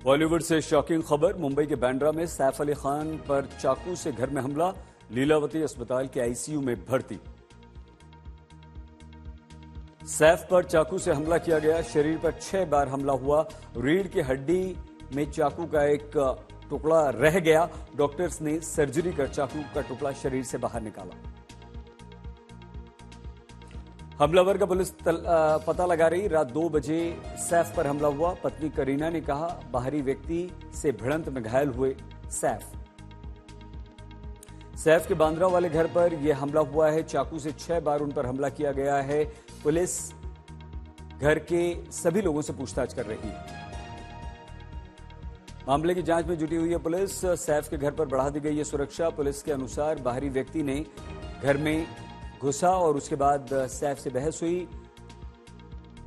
बॉलीवुड से शॉकिंग खबर। मुंबई के बांद्रा में सैफ अली खान पर चाकू से घर में हमला। लीलावती अस्पताल के आईसीयू में भर्ती। सैफ पर चाकू से हमला किया गया। शरीर पर 6 बार हमला हुआ। रीढ़ की हड्डी में चाकू का एक टुकड़ा रह गया। डॉक्टर्स ने सर्जरी कर चाकू का टुकड़ा शरीर से बाहर निकाला। हमलावर का पुलिस पता लगा रही। रात 2 बजे सैफ पर हमला हुआ। पत्नी करीना ने कहा, बाहरी व्यक्ति से भिड़ंत में घायल हुए सैफ के बांद्रा वाले घर पर यह हमला हुआ है। चाकू से 6 बार उन पर हमला किया गया है। पुलिस घर के सभी लोगों से पूछताछ कर रही है। मामले की जांच में जुटी हुई है पुलिस। सैफ के घर पर बढ़ा दी गई है सुरक्षा। पुलिस के अनुसार बाहरी व्यक्ति ने घर में घुसा और उसके बाद सैफ से बहस हुई,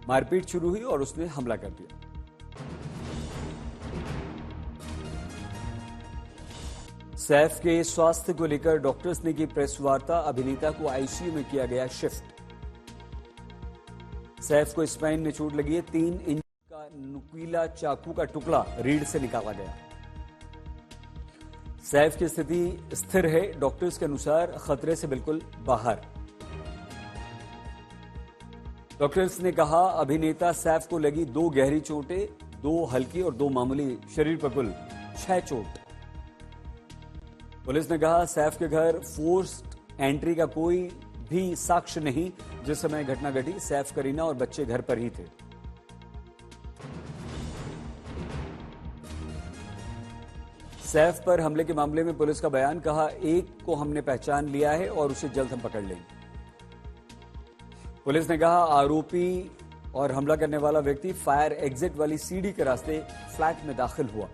मारपीट शुरू हुई और उसने हमला कर दिया। सैफ के स्वास्थ्य को लेकर डॉक्टर्स ने की प्रेस वार्ता। अभिनेता को आईसीयू में किया गया शिफ्ट। सैफ को स्पाइन में चोट लगी है। 3 इंच का नुकीला चाकू का टुकड़ा रीढ़ से निकाला गया। सैफ की स्थिति स्थिर है। डॉक्टर्स के अनुसार खतरे से बिल्कुल बाहर। डॉक्टर्स ने कहा, अभिनेता सैफ को लगी 2 गहरी चोटें, 2 हल्की और 2 मामूली। शरीर पर कुल 6 चोट। पुलिस ने कहा, सैफ के घर फोर्स्ड एंट्री का कोई भी साक्ष्य नहीं। जिस समय घटना घटी, सैफ, करीना और बच्चे घर पर ही थे। सैफ पर हमले के मामले में पुलिस का बयान। कहा, एक को हमने पहचान लिया है और उसे जल्द हम पकड़ लेंगे। पुलिस ने कहा, आरोपी और हमला करने वाला व्यक्ति फायर एग्जिट वाली सीढ़ी के रास्ते फ्लैट में दाखिल हुआ।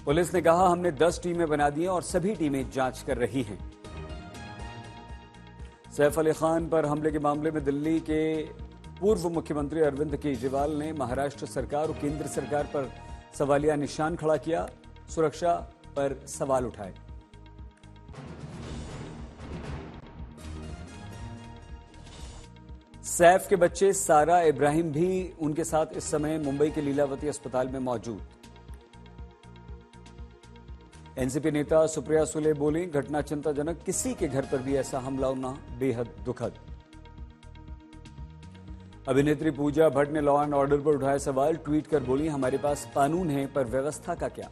पुलिस ने कहा, हमने 10 टीमें बना दी हैं और सभी टीमें जांच कर रही हैं। सैफ अली खान पर हमले के मामले में दिल्ली के पूर्व मुख्यमंत्री अरविंद केजरीवाल ने महाराष्ट्र सरकार और केंद्र सरकार पर सवालिया निशान खड़ा किया। सुरक्षा पर सवाल उठाए। सैफ के बच्चे सारा इब्राहिम भी उनके साथ इस समय मुंबई के लीलावती अस्पताल में मौजूद। एनसीपी नेता सुप्रिया सुले बोली, घटना चिंताजनक। किसी के घर पर भी ऐसा हमला होना बेहद दुखद। अभिनेत्री पूजा भट्ट ने लॉ एंड ऑर्डर पर उठाया सवाल। ट्वीट कर बोली, हमारे पास कानून है पर व्यवस्था का क्या।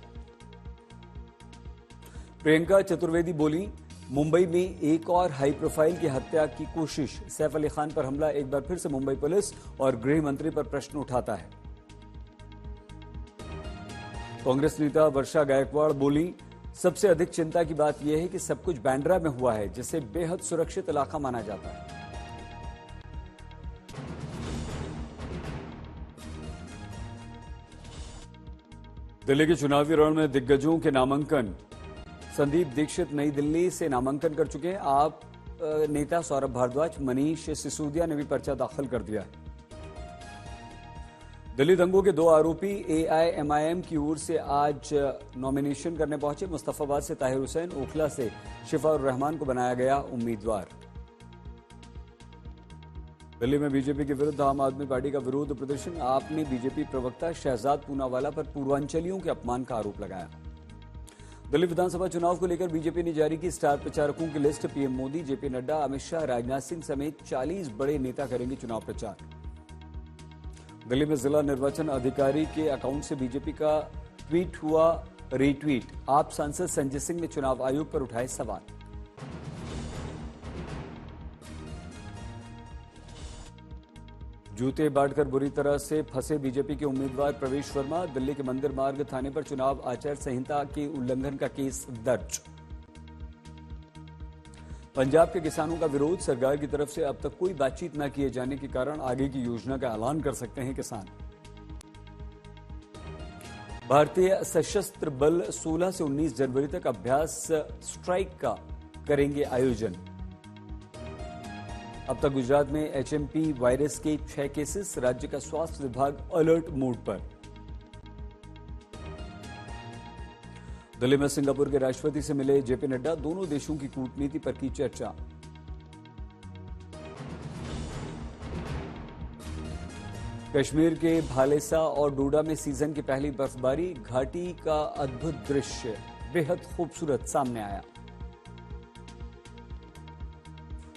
प्रियंका चतुर्वेदी बोली, मुंबई में एक और हाई प्रोफाइल की हत्या की कोशिश। सैफ अली खान पर हमला एक बार फिर से मुंबई पुलिस और गृह मंत्री पर प्रश्न उठाता है। कांग्रेस नेता वर्षा गायकवाड़ बोली, सबसे अधिक चिंता की बात यह है कि सब कुछ बांद्रा में हुआ है, जिसे बेहद सुरक्षित इलाका माना जाता है। दिल्ली के चुनावी रण में दिग्गजों के नामांकन। संदीप दीक्षित नई दिल्ली से नामांकन कर चुके हैं। आप नेता सौरभ भारद्वाज, मनीष सिसोदिया ने भी पर्चा दाखिल कर दिया है। दिल्ली दंगों के 2 आरोपी एआईएमआईएम की ओर से आज नॉमिनेशन करने पहुंचे। मुस्तफाबाद से ताहिर हुसैन, ओखला से शिफाउर रहमान को बनाया गया उम्मीदवार। दिल्ली में बीजेपी के विरुद्ध आम आदमी पार्टी का विरोध प्रदर्शन। आपने बीजेपी प्रवक्ता शहजाद पूनावाला पर पूर्वांचलियों के अपमान का आरोप लगाया। दिल्ली विधानसभा चुनाव को लेकर बीजेपी ने जारी की स्टार प्रचारकों की list. PM Modi, JP Nadda, Amit Shah, Rajnath Singh समेत 40 बड़े नेता करेंगे चुनाव प्रचार। दिल्ली में जिला निर्वाचन अधिकारी के अकाउंट से बीजेपी का ट्वीट हुआ रीट्वीट। आप सांसद संजय सिंह ने चुनाव आयोग पर उठाए सवाल। जूते बांटकर बुरी तरह से फंसे बीजेपी के उम्मीदवार प्रवेश वर्मा। दिल्ली के मंदिर मार्ग थाने पर चुनाव आचार संहिता के उल्लंघन का केस दर्ज। पंजाब के किसानों का विरोध। सरकार की तरफ से अब तक कोई बातचीत न किए जाने के कारण आगे की योजना का ऐलान कर सकते हैं किसान। भारतीय सशस्त्र बल 16 से 19 जनवरी तक अभ्यास स्ट्राइक का करेंगे आयोजन। अब तक गुजरात में एचएमपी वायरस के 6 केसेस। राज्य का स्वास्थ्य विभाग अलर्ट मोड पर। दिल्ली में सिंगापुर के राष्ट्रपति से मिले जेपी नड्डा। दोनों देशों की कूटनीति पर की चर्चा। कश्मीर के भालेसा और डोडा में सीजन की पहली बर्फबारी, घाटी का अद्भुत दृश्य बेहद खूबसूरत सामने आया।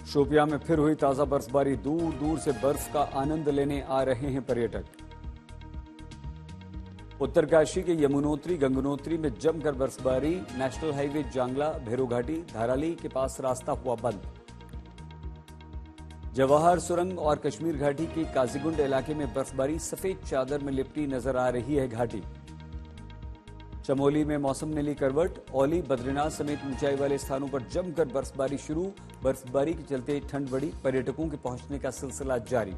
शोपियां में फिर हुई ताजा बर्फबारी, दूर दूर से बर्फ का आनंद लेने आ रहे हैं पर्यटक। उत्तरकाशी के यमुनोत्री गंगोत्री में जमकर बर्फबारी, नेशनल हाईवे जांगला भैरो घाटी धाराली के पास रास्ता हुआ बंद। जवाहर सुरंग और कश्मीर घाटी के काजीगुंड इलाके में बर्फबारी, सफेद चादर में लिपटी नजर आ रही है घाटी। चमोली में मौसम ने ली करवट, औली बद्रीनाथ समेत ऊंचाई वाले स्थानों पर जमकर बर्फबारी शुरू। बर्फबारी के चलते ठंड बढ़ी, पर्यटकों के पहुंचने का सिलसिला जारी।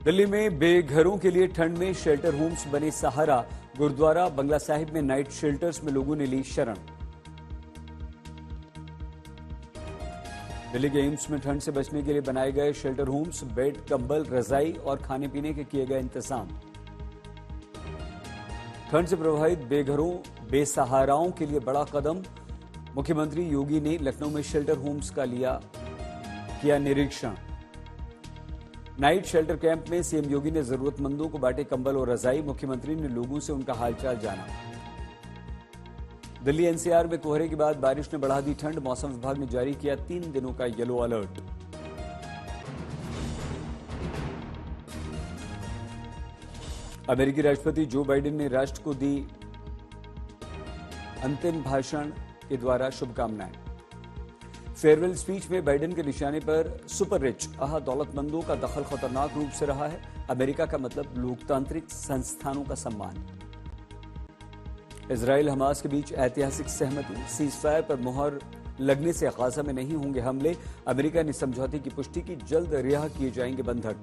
दिल्ली में बेघरों के लिए ठंड में शेल्टर होम्स बने सहारा, गुरुद्वारा बंगला साहिब में नाइट शेल्टर्स में लोगों ने ली शरण। दिल्ली के एम्स में ठंड से बचने के लिए बनाए गए शेल्टर होम्स, बेड, कंबल, रजाई और खाने पीने के किए गए इंतजाम। ठंड से प्रभावित बेघरों बेसहाराओं के लिए बड़ा कदम, मुख्यमंत्री योगी ने लखनऊ में शेल्टर होम्स का किया निरीक्षण। नाइट शेल्टर कैंप में सीएम योगी ने जरूरतमंदों को बांटे कंबल और रजाई, मुख्यमंत्री ने लोगों से उनका हालचाल जाना। दिल्ली एनसीआर में कोहरे के बाद बारिश ने बढ़ा दी ठंड, मौसम विभाग ने जारी किया 3 दिनों का येलो अलर्ट। अमेरिकी राष्ट्रपति जो बाइडेन ने राष्ट्र को दी अंतिम भाषण के द्वारा शुभकामनाएं। फेयरवेल स्पीच में बाइडेन के निशाने पर सुपर रिच दौलतमंदों का दखल खतरनाक रूप से रहा है। अमेरिका का मतलब लोकतांत्रिक संस्थानों का सम्मान। इजराइल हमास के बीच ऐतिहासिक सहमति, सीजफायर पर मुहर लगने से गाजा में नहीं होंगे हमले। अमेरिका ने समझौते की पुष्टि की, जल्द रिहा किए जाएंगे बंधक।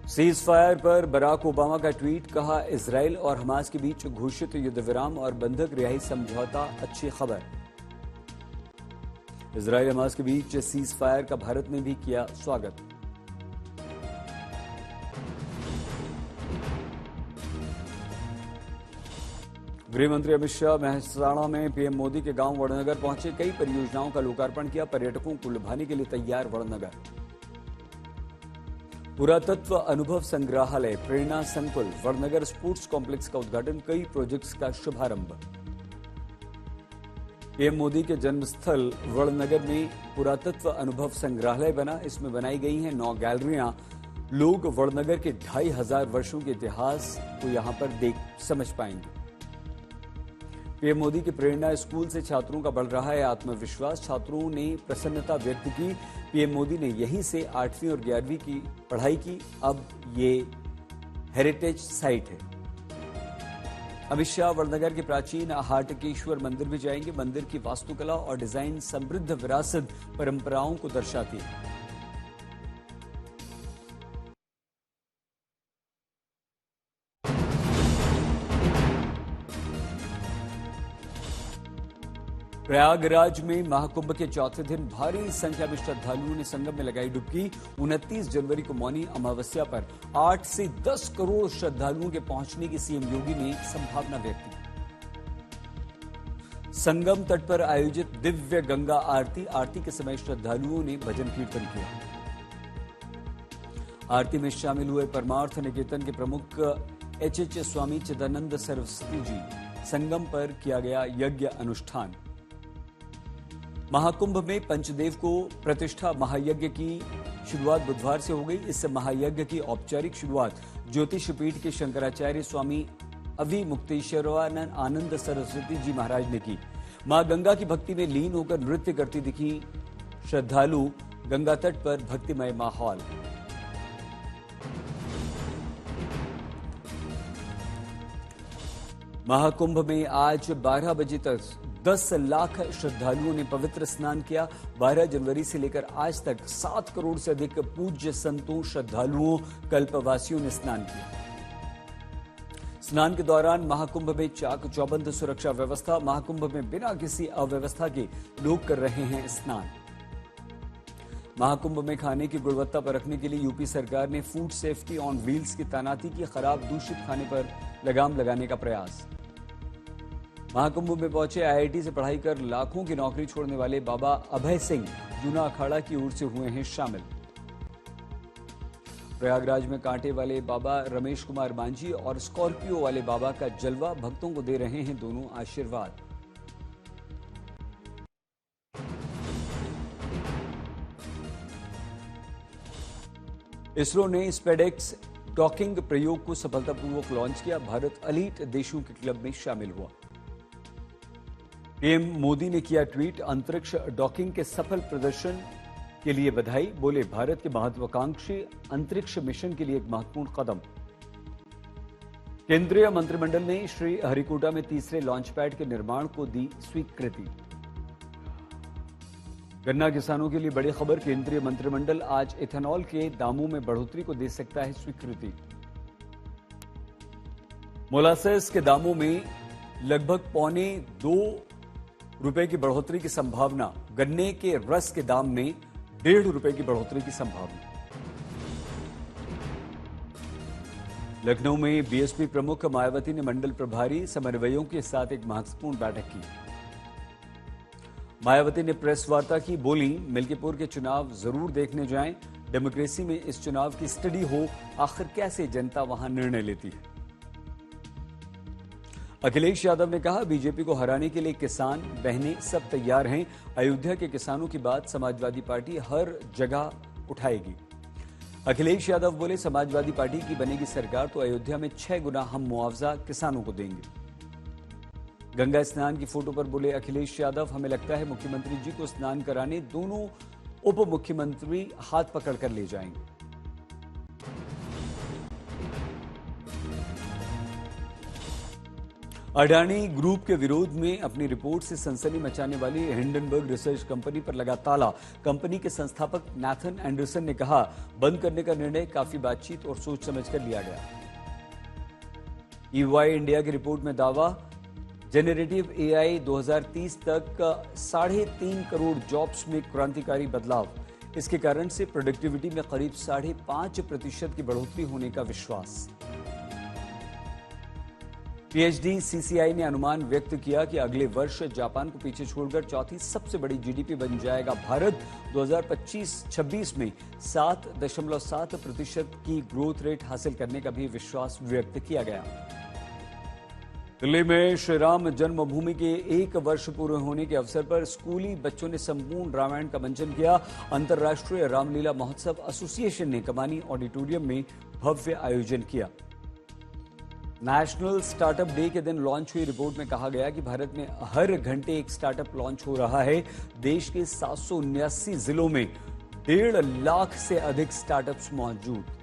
सीजफायर पर बराक ओबामा का ट्वीट, कहा इजराइल और हमास के बीच घोषित युद्ध विराम और बंधक रिहाई समझौता अच्छी खबर। इजराइल हमास के बीच सीजफायर का भारत ने भी किया स्वागत। गृह मंत्री अमित शाह मेहसाणा में पीएम मोदी के गांव वड़नगर पहुंचे, कई परियोजनाओं का लोकार्पण किया, पर्यटकों को लुभाने के लिए तैयार वड़नगर। पुरातत्व अनुभव संग्रहालय, प्रेरणा संकुल, वड़नगर स्पोर्ट्स कॉम्प्लेक्स का उद्घाटन, कई प्रोजेक्ट्स का शुभारंभ। पीएम मोदी के जन्मस्थल वड़नगर में पुरातत्व अनुभव संग्रहालय बना, इसमें बनाई गई हैं 9 गैलरियां। लोग वड़नगर के 2500 वर्षों के इतिहास को यहां पर देख समझ पाएंगे। पीएम मोदी की प्रेरणा स्कूल से छात्रों का बढ़ रहा है आत्मविश्वास, छात्रों ने प्रसन्नता व्यक्त की। पीएम मोदी ने यहीं से 8वीं और 11वीं की पढ़ाई की, अब ये हेरिटेज साइट है। अमित शाह वड़नगर के प्राचीन हाटकेश्वर मंदिर भी जाएंगे। मंदिर की वास्तुकला और डिजाइन समृद्ध विरासत परंपराओं को दर्शाती है। प्रयागराज में महाकुंभ के चौथे दिन भारी संख्या में श्रद्धालुओं ने संगम में लगाई डुबकी। 29 जनवरी को मौनी अमावस्या पर 8 से 10 करोड़ श्रद्धालुओं के पहुंचने की सीएम योगी ने संभावना व्यक्त की। संगम तट पर आयोजित दिव्य गंगा आरती के समय श्रद्धालुओं ने भजन कीर्तन किया। आरती में शामिल हुए परमार्थ निकेतन के प्रमुख एच स्वामी चिदानंद सरस्वती जी। संगम पर किया गया यज्ञ अनुष्ठान। महाकुंभ में पंचदेव को प्रतिष्ठा महायज्ञ की शुरुआत बुधवार से हो गई। इस महायज्ञ की औपचारिक शुरुआत ज्योतिषपीठ के शंकराचार्य स्वामी अविमुक्तेश्वरानंद आनंद सरस्वती जी महाराज ने की। मां गंगा की भक्ति में लीन होकर नृत्य करती दिखी श्रद्धालु। गंगा तट पर भक्तिमय माहौल। महाकुंभ में आज 12 बजे तक 10 लाख श्रद्धालुओं ने पवित्र स्नान किया। 12 जनवरी से लेकर आज तक 7 करोड़ से अधिक पूज्य संतों, श्रद्धालुओं, कल्पवासियों ने स्नान किया। स्नान के दौरान महाकुंभ में चाक चौबंद सुरक्षा व्यवस्था। महाकुंभ में बिना किसी अव्यवस्था के लोग कर रहे हैं स्नान। महाकुंभ में खाने की गुणवत्ता परखने के लिए यूपी सरकार ने फूड सेफ्टी ऑन व्हील्स की तैनाती की। खराब दूषित खाने पर लगाम लगाने का प्रयास। महाकुंभ में पहुंचे आईआईटी से पढ़ाई कर लाखों की नौकरी छोड़ने वाले बाबा अभय सिंह जूना अखाड़ा की ओर से हुए हैं शामिल। प्रयागराज में कांटे वाले बाबा रमेश कुमार मांझी और स्कॉर्पियो वाले बाबा का जलवा, भक्तों को दे रहे हैं दोनों आशीर्वाद। इसरो ने स्पेडेक्स डॉकिंग प्रयोग को सफलतापूर्वक लॉन्च किया। भारत एलीट देशों के क्लब में शामिल हुआ। पीएम मोदी ने किया ट्वीट, अंतरिक्ष डॉकिंग के सफल प्रदर्शन के लिए बधाई। बोले, भारत के महत्वाकांक्षी अंतरिक्ष मिशन के लिए एक महत्वपूर्ण कदम। केंद्रीय मंत्रिमंडल ने श्री हरिकोटा में तीसरे लॉन्च पैड के निर्माण को दी स्वीकृति। गन्ना किसानों के लिए बड़ी खबर, केंद्रीय मंत्रिमंडल आज इथेनॉल के दामों में बढ़ोतरी को दे सकता है स्वीकृति। मोलासेस के दामों में लगभग ₹2.25 की बढ़ोतरी की संभावना। गन्ने के रस के दाम में ₹1.5 की बढ़ोतरी की संभावना। लखनऊ में बीएसपी प्रमुख मायावती ने मंडल प्रभारी समन्वयों के साथ एक महत्वपूर्ण बैठक की। मायावती ने प्रेस वार्ता की, बोली, मिल्कीपुर के चुनाव जरूर देखने जाएं। डेमोक्रेसी में इस चुनाव की स्टडी हो, आखिर कैसे जनता वहां निर्णय लेती है। अखिलेश यादव ने कहा, बीजेपी को हराने के लिए किसान बहनें सब तैयार हैं। अयोध्या के किसानों की बात समाजवादी पार्टी हर जगह उठाएगी। अखिलेश यादव बोले, समाजवादी पार्टी की बनेगी सरकार तो अयोध्या में 6 गुना हम मुआवजा किसानों को देंगे। गंगा स्नान की फोटो पर बोले अखिलेश यादव, हमें लगता है मुख्यमंत्री जी को स्नान कराने दोनों उप मुख्यमंत्री हाथ पकड़कर ले जाएंगे। अडानी ग्रुप के विरोध में अपनी रिपोर्ट से सनसनी मचाने वाली हिंडनबर्ग रिसर्च कंपनी पर लगा ताला। कंपनी के संस्थापक नाथन एंडरसन ने कहा, बंद करने का निर्णय काफी बातचीत और सोच समझकर लिया गया। ईवाई इंडिया की रिपोर्ट में दावा, जेनरेटिव एआई 2030 तक 3.5 करोड़ जॉब्स में क्रांतिकारी बदलाव। इसके कारण से प्रोडक्टिविटी में करीब 5.5% की बढ़ोतरी होने का विश्वास। पीएचडी सीसीआई ने अनुमान व्यक्त किया कि अगले वर्ष जापान को पीछे छोड़कर चौथी सबसे बड़ी जीडीपी बन जाएगा भारत। 2025-26 में 7.7% की ग्रोथ रेट हासिल करने का भी विश्वास व्यक्त किया गया। दिल्ली में श्री राम जन्मभूमि के 1 वर्ष पूरे होने के अवसर पर स्कूली बच्चों ने संपूर्ण रामायण का मंचन किया। अंतर्राष्ट्रीय रामलीला महोत्सव एसोसिएशन ने कमानी ऑडिटोरियम में भव्य आयोजन किया। नेशनल स्टार्टअप डे के दिन लॉन्च हुई रिपोर्ट में कहा गया कि भारत में हर घंटे एक स्टार्टअप लॉन्च हो रहा है। देश के 779 जिलों में 1.5 लाख से अधिक स्टार्टअप्स मौजूद।